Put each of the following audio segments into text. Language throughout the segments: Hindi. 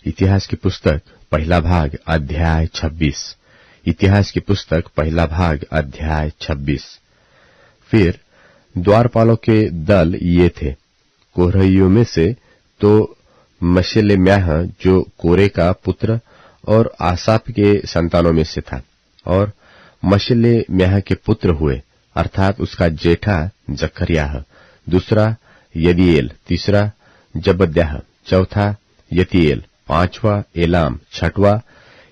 इतिहास की पुस्तक पहला भाग अध्याय 26। इतिहास की पुस्तक पहला भाग अध्याय 26। फिर द्वारपालों के दल ये थे। कोरहियों में से तो मशेलेम्याह जो कोरे का पुत्र और आसाप के संतानों में से था, और मशेलेम्याह के पुत्र हुए अर्थात उसका जेठा जकर्याह, दूसरा यदीएल, तीसरा जबद्याह, चौथा यतीएल, पांचवा एलाम, छठवां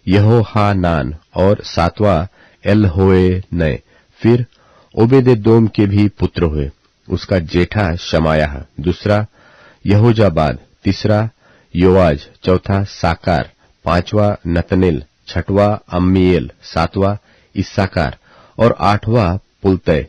यहोहानान और सातवां एलहोएनै। फिर ओबेदेदोम के भी पुत्र हुए, उसका जेठा शमायाह, दूसरा यहोजाबाद, तीसरा योआज, चौथा साकार, पांचवा नतनेल, छठवां अम्मीएल, सातवां इस्साकार और आठवां पुलतय,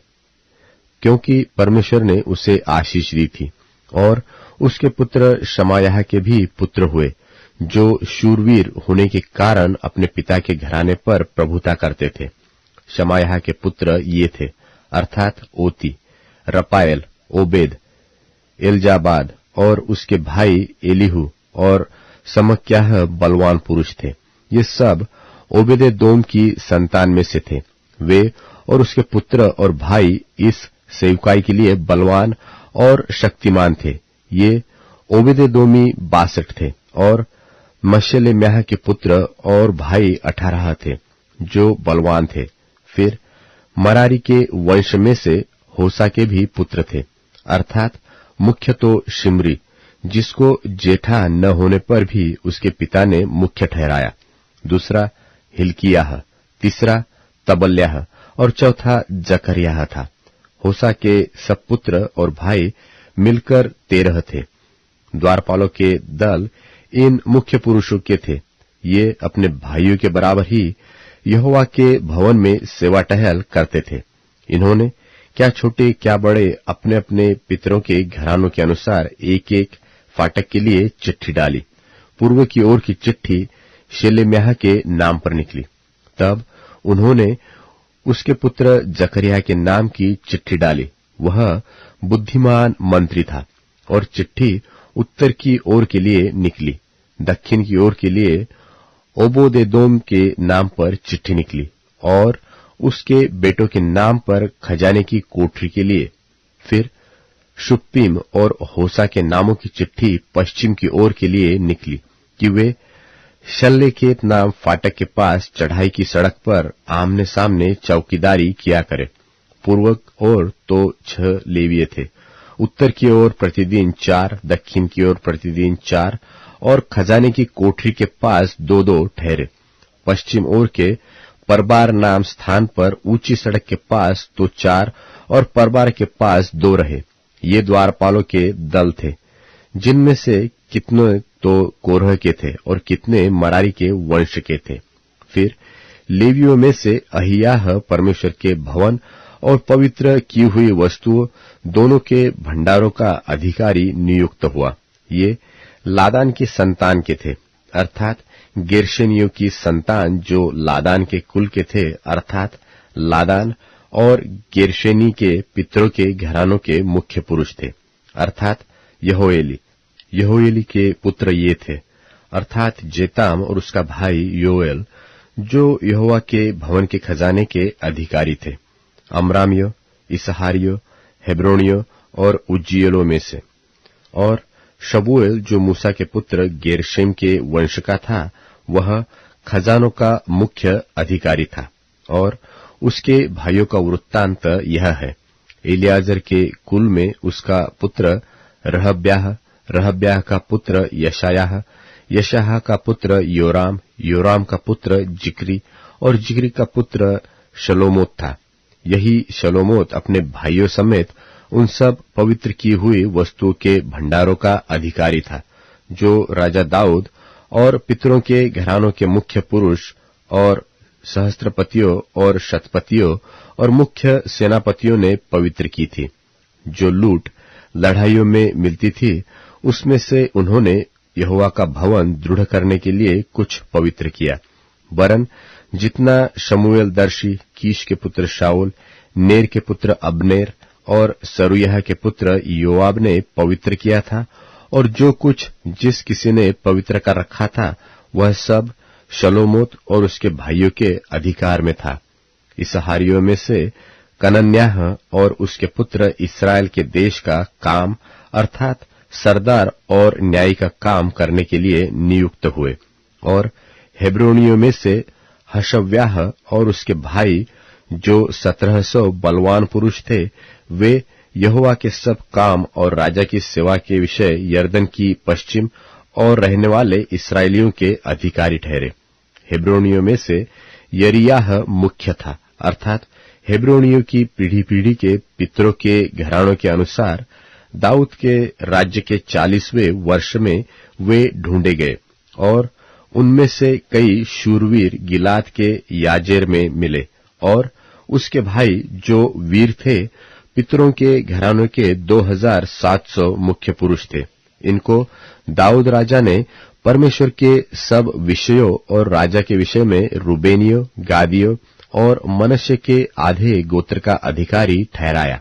क्योंकि परमेश्वर ने उसे आशीष दी थी। और उसके पुत्र शमायाह के भी पुत्र हुए, जो शूरवीर होने के कारण अपने पिता के घराने पर प्रभुता करते थे। शमायाह के पुत्र ये थे, अर्थात ओती, रपायल, ओबेद, एलजाबाद और उसके भाई एलीहू और समक्याह बलवान पुरुष थे। ये सब ओबेदेदोम की संतान में से थे। वे और उसके पुत्र और भाई इस सेवकाई के लिए बलवान और शक्तिमान थे। ये ओबेदेदोमी 62 थे और मशेलेम्याह के पुत्र और भाई 18 थे जो बलवान थे। फिर मरारी के वंश में से होसा के भी पुत्र थे, अर्थात मुख्य तो शिमरी, जिसको जेठा न होने पर भी उसके पिता ने मुख्य ठहराया, दूसरा हिल्कियाह, तीसरा तबल्याह और चौथा जकर्याह था। होसा के सब पुत्र और भाई मिलकर 13 थे। द्वारपालों के दल इन मुख्य पुरुषों के थे। ये अपने भाइयों के बराबर ही यहोवा के भवन में सेवा टहल करते थे। इन्होंने क्या छोटे क्या बड़े अपने अपने पितरों के घरानों के अनुसार एक एक फाटक के लिए चिट्ठी डाली। पूर्व की ओर की चिट्ठी शेलेम्याह के नाम पर निकली। तब उन्होंने उसके पुत्र जकर्याह के नाम की चिट्ठी डाली। वह बुद्धिमान मंत्री था और चिट्ठी उत्तर की ओर के लिए निकली। दक्षिण की ओर के लिए ओबोदेदोम के नाम पर चिट्ठी निकली और उसके बेटों के नाम पर खजाने की कोठरी के लिए। फिर शुप्पीम और होसा के नामों की चिट्ठी पश्चिम की ओर के लिए निकली कि वे शल्लेकेत नाम फाटक के पास चढ़ाई की सड़क पर आमने सामने चौकीदारी किया करे। पूर्व ओर तो 6 लेवीय थे, उत्तर की ओर प्रतिदिन 4, दक्षिण की ओर प्रतिदिन 4 और खजाने की कोठरी के पास 2-2 ठहरे। पश्चिम ओर के परबार नाम स्थान पर ऊंची सड़क के पास तो 4 और परबार के पास 2 रहे। ये द्वारपालों के दल थे, जिनमें से कितने तो कोरह के थे और कितने मरारी के वंश के थे। फिर लेवियों में से अहियाह परमेश्वर के भवन और पवित्र की हुई वस्तुओं दोनों के भंडारों का अधिकारी नियुक्त हुआ। ये लादान की संतान के थे, अर्थात गेर्शनियों की संतान जो लादान के कुल के थे, अर्थात लादान और गेर्शनी के पितरों के घरानों के मुख्य पुरुष थे, अर्थात यहोएली। यहोएली के पुत्र ये थे, अर्थात जेताम और उसका भाई योएल, जो यहोवा के भवन के खजाने के अधिकारी थे। अमरामियो, इसहारियो, हेब्रोनियो और उज्जीएलों में से। और शबूएल जो मूसा के पुत्र गेरशेम के वंश का था, वह खजानों का मुख्य अधिकारी था। और उसके भाइयों का वृत्तांत यह है। एलियाजर के कुल में उसका पुत्र रहब्याह, रहब्याह का पुत्र यशायाह, यशायाह का पुत्र योराम, योराम का पुत्र जिक्री और जिक्री का पुत्र शलोमोत था। यही शलोमोत अपने भाइयों समेत उन सब पवित्र की हुई वस्तुओं के भंडारों का अधिकारी था, जो राजा दाऊद और पितरों के घरानों के मुख्य पुरुष और सहस्त्रपतियों और शतपतियों और मुख्य सेनापतियों ने पवित्र की थी। जो लूट लड़ाइयों में मिलती थी, उसमें से उन्होंने यहोवा का भवन दृढ़ करने के लिए कुछ पवित्र किया। वरन जितना शमूएल दर्शी, कीश के पुत्र शाऊल, नेर के पुत्र अब्नेर और सरूयाह के पुत्र योआब ने पवित्र किया था, और जो कुछ जिस किसी ने पवित्र कर रखा था वह सब शलोमोत और उसके भाइयों के अधिकार में था। इसहारियों में से कनन्याह और उसके पुत्र इस्राएल के देश का काम अर्थात सरदार और न्याय का काम करने के लिए नियुक्त हुए। और हेब्रोनियों में से हशव्याह और उसके भाई जो 1700 बलवान पुरुष थे, वे यहोवा के सब काम और राजा की सेवा के विषय यरदन की पश्चिम और रहने वाले इस्राएलियों के अधिकारी ठहरे। हेब्रोनियों में से यरियाह मुख्य था, अर्थात हेब्रोनियों की पीढ़ी पीढ़ी के पितरों के घरानों के अनुसार दाऊद के राज्य के 40वें वर्ष में वे ढूंढे गए और उनमें से कई शूरवीर गिलाद के याजेर में मिले। और उसके भाई जो वीर थे पितरों के घरानों के 2700 मुख्य पुरुष थे। इनको दाऊद राजा ने परमेश्वर के सब विषयों और राजा के विषय में रूबेनियों, गादियों और मनश्शे के आधे गोत्र का अधिकारी ठहराया।